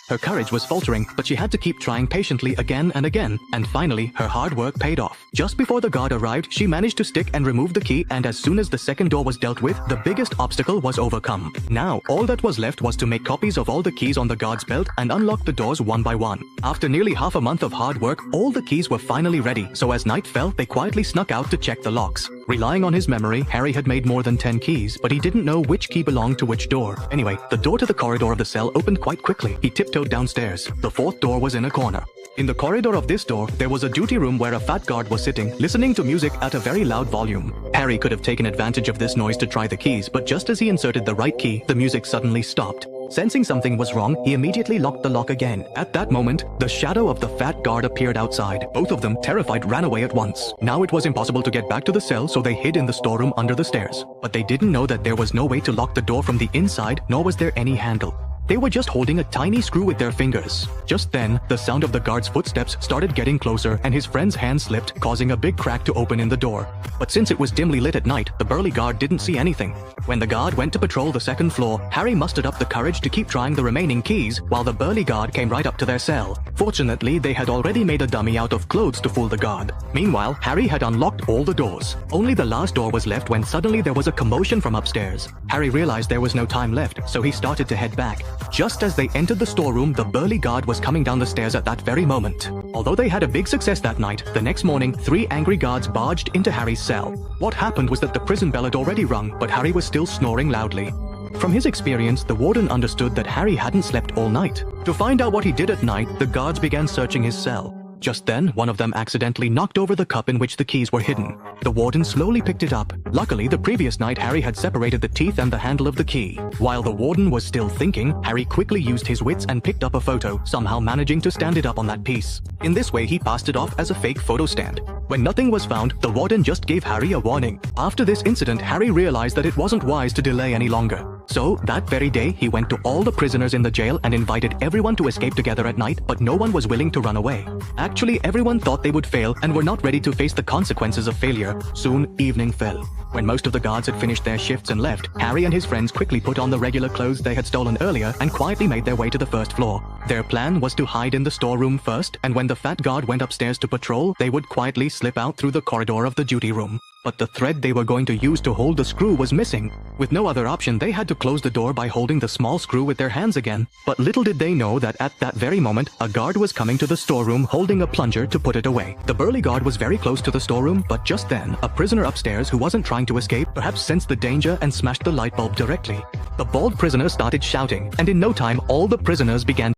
Her courage was faltering, but she had to keep trying patiently again and again, and finally, her hard work paid off. Just before the guard arrived, she managed to stick and remove the key, and as soon as the second door was dealt with, the biggest obstacle was overcome. Now, all that was left was to make copies of all the keys on the guard's belt and unlock the doors one by one. After nearly half a month of hard work, all the keys were finally ready, so as night fell, they quietly snuck out to check the locks. Relying on his memory, Harry had made more than 10 keys, but he didn't know which key belonged to which door. Anyway, the door to the corridor of the cell opened quite quickly. He tiptoed downstairs. The fourth door was in a corner. In the corridor of this door, there was a duty room where a fat guard was sitting, listening to music at a very loud volume. Harry could have taken advantage of this noise to try the keys, but just as he inserted the right key, the music suddenly stopped. Sensing something was wrong, he immediately locked the lock again. At that moment, the shadow of the fat guard appeared outside. Both of them, terrified, ran away at once. Now it was impossible to get back to the cell, so they hid in the storeroom under the stairs. But they didn't know that there was no way to lock the door from the inside, nor was there any handle. They were just holding a tiny screw with their fingers. Just then, the sound of the guard's footsteps started getting closer, and his friend's hand slipped, causing a big crack to open in the door. But since it was dimly lit at night, the burly guard didn't see anything. When the guard went to patrol the second floor, Harry mustered up the courage to keep trying the remaining keys, while the burly guard came right up to their cell. Fortunately, they had already made a dummy out of clothes to fool the guard. Meanwhile, Harry had unlocked all the doors. Only the last door was left when suddenly there was a commotion from upstairs. Harry realized there was no time left, so he started to head back. Just as they entered the storeroom, the burly guard was coming down the stairs at that very moment. Although they had a big success that night, the next morning, 3 angry guards barged into Harry's cell. What happened was that the prison bell had already rung, but Harry was still snoring loudly. From his experience, the warden understood that Harry hadn't slept all night. To find out what he did at night, the guards began searching his cell. Just then, one of them accidentally knocked over the cup in which the keys were hidden. The warden slowly picked it up. Luckily, the previous night Harry had separated the teeth and the handle of the key. While the warden was still thinking, Harry quickly used his wits and picked up a photo, somehow managing to stand it up on that piece. In this way, he passed it off as a fake photo stand. When nothing was found, the warden just gave Harry a warning. After this incident, Harry realized that it wasn't wise to delay any longer. So, that very day, he went to all the prisoners in the jail and invited everyone to escape together at night, but no one was willing to run away. Actually, everyone thought they would fail and were not ready to face the consequences of failure. Soon, evening fell. When most of the guards had finished their shifts and left, Harry and his friends quickly put on the regular clothes they had stolen earlier and quietly made their way to the first floor. Their plan was to hide in the storeroom first, and when the fat guard went upstairs to patrol, they would quietly slip out through the corridor of the duty room. But the thread they were going to use to hold the screw was missing. With no other option, they had to close the door by holding the small screw with their hands again. But little did they know that at that very moment, a guard was coming to the storeroom holding a plunger to put it away. The burly guard was very close to the storeroom, but just then, a prisoner upstairs who wasn't trying to escape perhaps sensed the danger and smashed the light bulb directly. The bald prisoner started shouting, and in no time, all the prisoners began